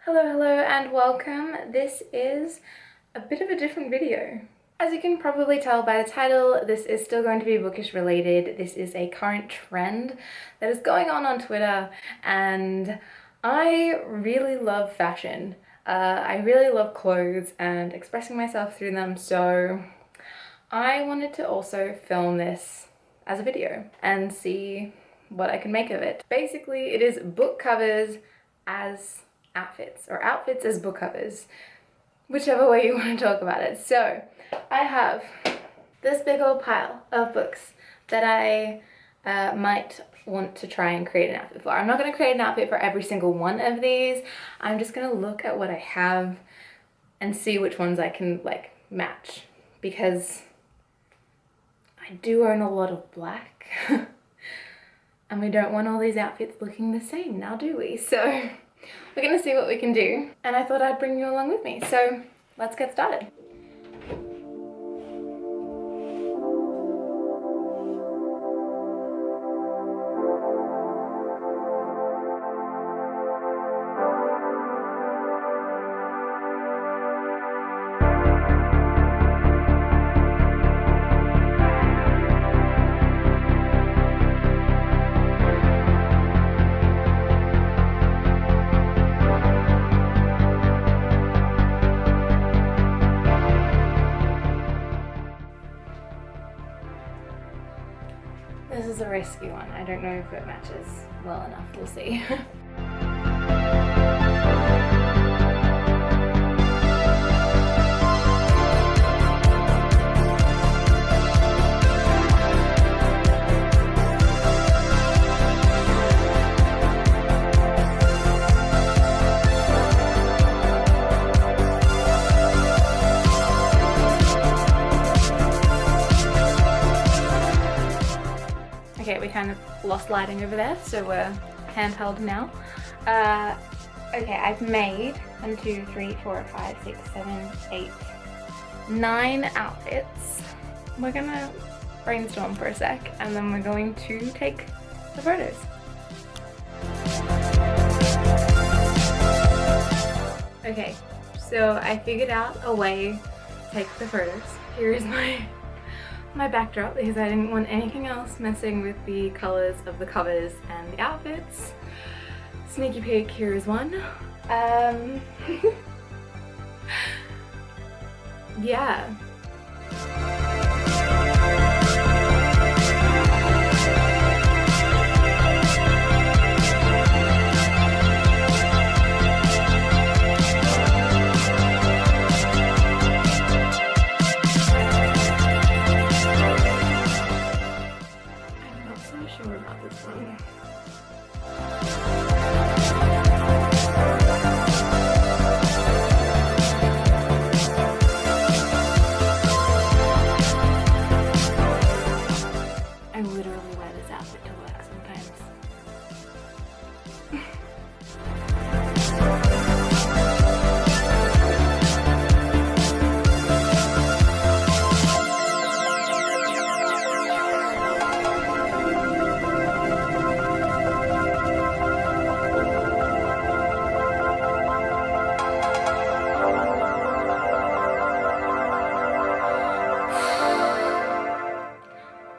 Hello and welcome. This is a bit of a different video. As you can probably tell by the title, this is still going to be bookish related. This is a current trend that is going on Twitter, and I really love fashion. I really love clothes and expressing myself through them, so I wanted to also film this as a video and see what I can make of it. Basically, it is book covers as outfits, or outfits as book covers, whichever way you want to talk about it. So I have this big old pile of books that I might want to try and create an outfit for. I'm not going to create an outfit for every single one of these. I'm just going to look at what I have and see which ones I can like match, because I do own a lot of black and we don't want all these outfits looking the same now, do we? So we're gonna see what we can do, and I thought I'd bring you along with me. So let's get started. This is a risky one. I don't know if it matches well enough. We'll see. Okay, we kind of lost lighting over there, so we're handheld now. Okay, I've made 1, 2, 3, 4, 5, 6, 7, 8, 9 outfits. We're gonna brainstorm for a sec, and then we're going to take the photos. Okay, so I figured out a way to take the photos. Here is my backdrop, because I didn't want anything else messing with the colors of the covers and the outfits. Sneaky peek, here is one. Yeah. Sure about this one. I literally wear this outfit to work sometimes.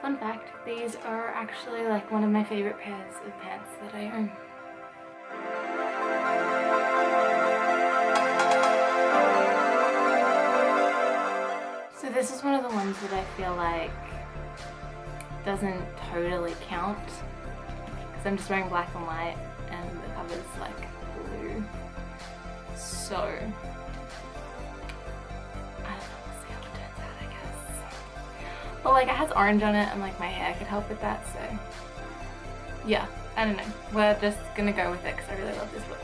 Fun fact, these are actually like one of my favorite pairs of pants that I own. So this is one of the ones that I feel like doesn't totally count, because I'm just wearing black and white and the cover's like blue. So but like it has orange on it, and like my hair could help with that, so yeah, I don't know. We're just gonna go with it because I really love this book.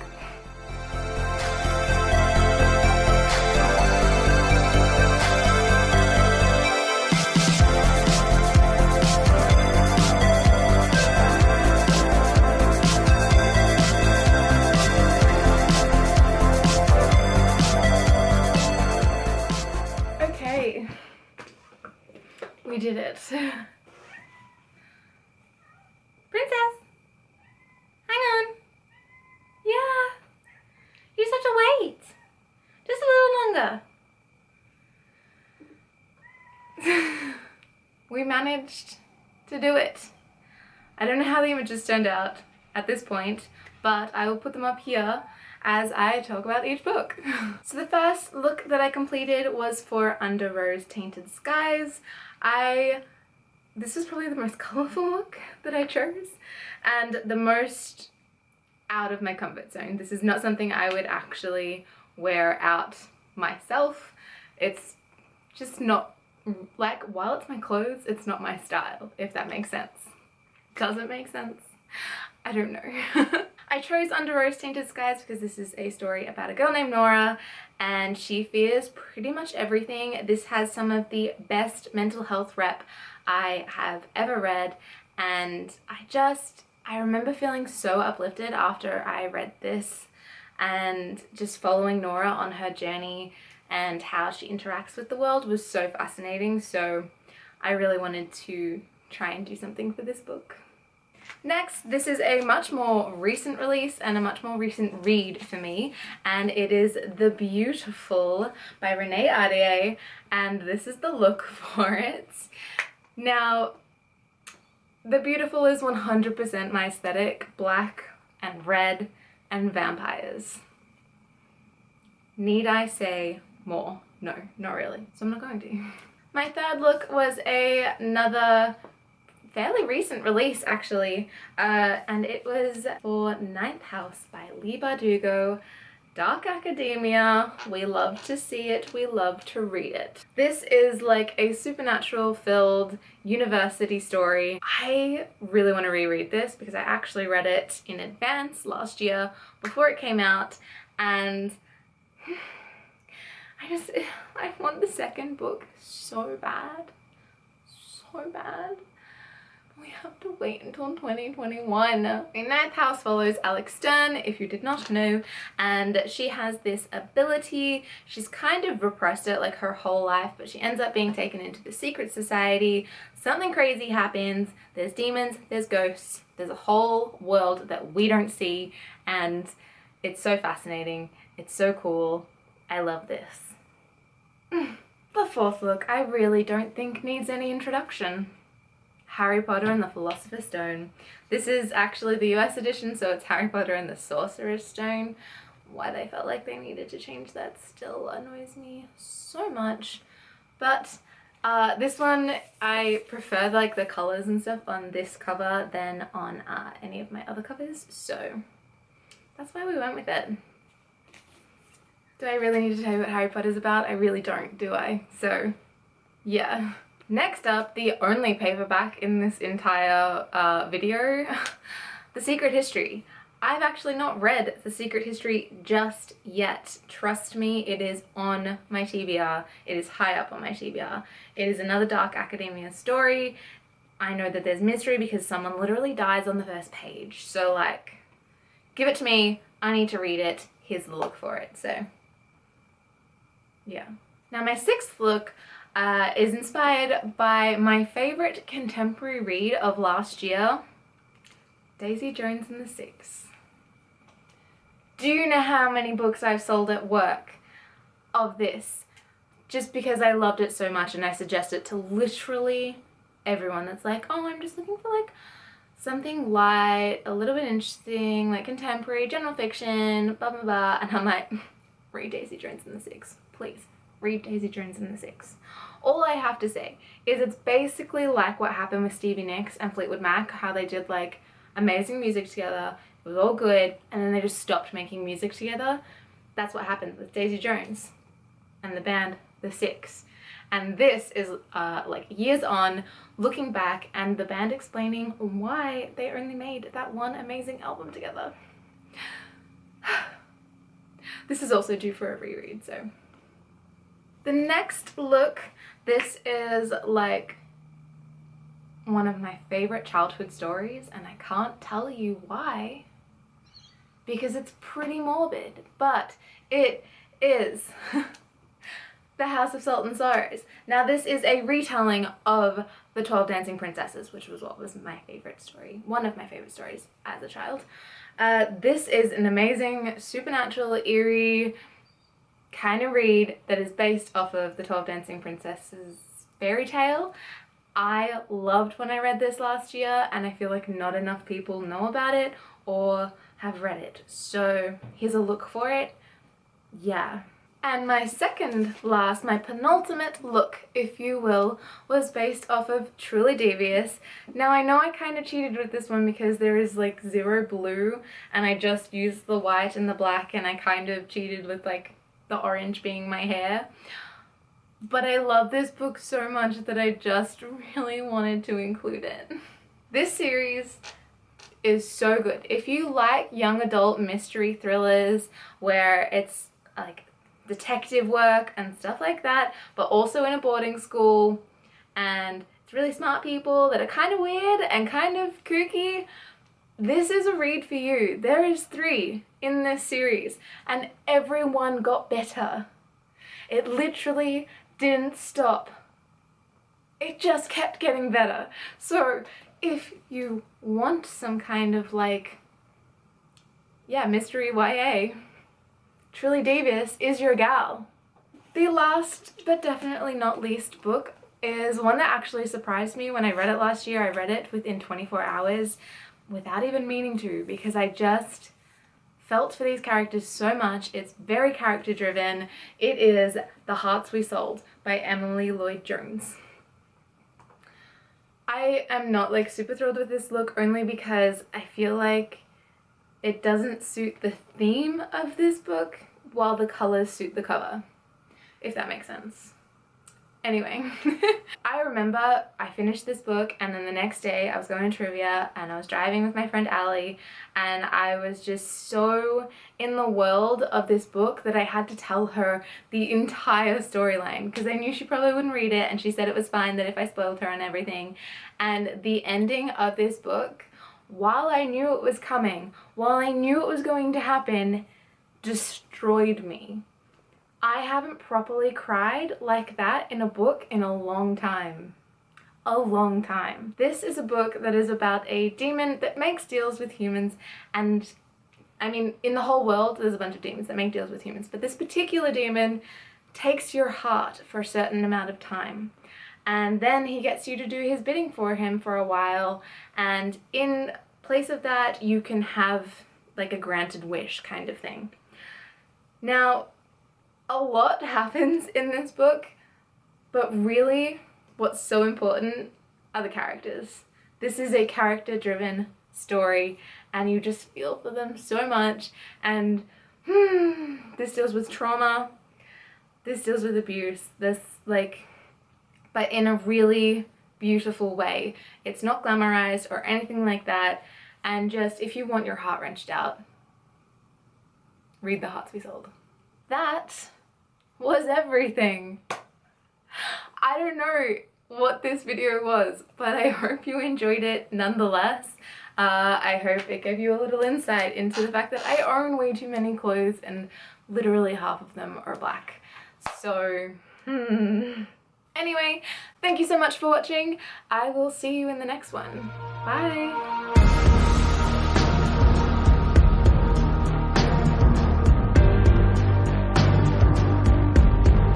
Okay. We did it. Princess! Hang on! Yeah! You're such a here. We managed to do it. I don't know how the images turned out at this point, but I will put them up here as I talk about each book. So the first look that I completed was for Under Rose-Tainted Skies. This was probably the most colourful look that I chose, and the most out of my comfort zone. This is not something I would actually wear out myself. It's just not, like, while it's my clothes, it's not my style, if that makes sense. Does it make sense? I don't know. I chose Under Rose-Tainted Skies because this is a story about a girl named Nora, and she fears pretty much everything. This has some of the best mental health rep I have ever read, and I remember feeling so uplifted after I read this, and just following Nora on her journey and how she interacts with the world was so fascinating, so I really wanted to try and do something for this book. Next, this is a much more recent release and a much more recent read for me, and it is The Beautiful by Renee Ahdieh, and this is the look for it. Now, The Beautiful is 100% my aesthetic, black and red and vampires. Need I say more? No, not really, so I'm not going to. My third look was another fairly recent release actually, and it was for Ninth House by Leigh Bardugo. Dark academia, we love to see it, we love to read it. This is like a supernatural filled university story. I really want to reread this because I actually read it in advance last year before it came out, and I want the second book so bad, so bad. We have to wait until 2021. Ninth House follows Alex Stern, if you did not know, and she has this ability. She's kind of repressed it like her whole life, but she ends up being taken into the secret society. Something crazy happens. There's demons, there's ghosts, there's a whole world that we don't see, and it's so fascinating. It's so cool. I love this. The fourth look I really don't think needs any introduction. Harry Potter and the Philosopher's Stone. This is actually the US edition, so it's Harry Potter and the Sorcerer's Stone. Why they felt like they needed to change that still annoys me so much. But this one, I prefer like the colors and stuff on this cover than on any of my other covers, so that's why we went with it. Do I really need to tell you what Harry Potter's about? I really don't, do I? So, yeah. Next up, the only paperback in this entire video, The Secret History. I've actually not read The Secret History just yet. Trust me, it is on my TBR. It is high up on my TBR. It is another dark academia story. I know that there's mystery because someone literally dies on the first page. So like, give it to me. I need to read it. Here's the look for it. So, yeah. Now my sixth look is inspired by my favorite contemporary read of last year, Daisy Jones and the Six. Do you know how many books I've sold at work of this? Just because I loved it so much, and I suggest it to literally everyone that's like, oh, I'm just looking for like something light, a little bit interesting, like contemporary, general fiction, blah blah blah, and I'm like, read Daisy Jones and the Six, please. Read Daisy Jones and the Six. All I have to say is it's basically like what happened with Stevie Nicks and Fleetwood Mac, how they did like amazing music together, it was all good, and then they just stopped making music together. That's what happened with Daisy Jones and the band The Six. And this is like years on, looking back, and the band explaining why they only made that one amazing album together. This is also due for a reread, so. The next look, this is like one of my favorite childhood stories, and I can't tell you why because it's pretty morbid, but it is The House of Salt and Sorrows. Now this is a retelling of The 12 Dancing Princesses, which was what was my favorite story, one of my favorite stories as a child. This is an amazing, supernatural, eerie, kind of read that is based off of the 12 Dancing Princesses fairy tale. I loved when I read this last year, and I feel like not enough people know about it or have read it. So here's a look for it. Yeah. And my second last, my penultimate look, if you will, was based off of Truly Devious. Now I know I kind of cheated with this one because there is like zero blue and I just used the white and the black, and I kind of cheated with like the orange being my hair. But I love this book so much that I just really wanted to include it. This series is so good. If you like young adult mystery thrillers where it's like detective work and stuff like that, but also in a boarding school, and it's really smart people that are kind of weird and kind of kooky, this is a read for you. There is 3 in this series and everyone got better. It literally didn't stop. It just kept getting better. So if you want some kind of like, yeah, mystery YA, Truly Devious is your gal. The last but definitely not least book is one that actually surprised me when I read it last year. I read it within 24 hours without even meaning to, because I just felt for these characters so much. It's very character driven. It is The Hearts We Sold by Emily Lloyd-Jones. I am not like super thrilled with this look, only because I feel like it doesn't suit the theme of this book while the colors suit the cover, if that makes sense. Anyway, I remember I finished this book and then the next day I was going to trivia and I was driving with my friend Ali, and I was just so in the world of this book that I had to tell her the entire storyline because I knew she probably wouldn't read it, and she said it was fine that if I spoiled her and everything. And the ending of this book, while I knew it was coming, while I knew it was going to happen, destroyed me. I haven't properly cried like that in a book in a long time. A long time. This is a book that is about a demon that makes deals with humans, and I mean, in the whole world there's a bunch of demons that make deals with humans, but this particular demon takes your heart for a certain amount of time, and then he gets you to do his bidding for him for a while, and in place of that you can have like a granted wish kind of thing. Now, a lot happens in this book, but really what's so important are the characters. This is a character-driven story and you just feel for them so much, and this deals with trauma, this deals with abuse, this like, but in a really beautiful way. It's not glamorized or anything like that, and just if you want your heart wrenched out, read The Hearts We Sold. That was everything. I don't know what this video was, but I hope you enjoyed it nonetheless. I hope it gave you a little insight into the fact that I own way too many clothes and literally half of them are black. So, Anyway, thank you so much for watching. I will see you in the next one. Bye!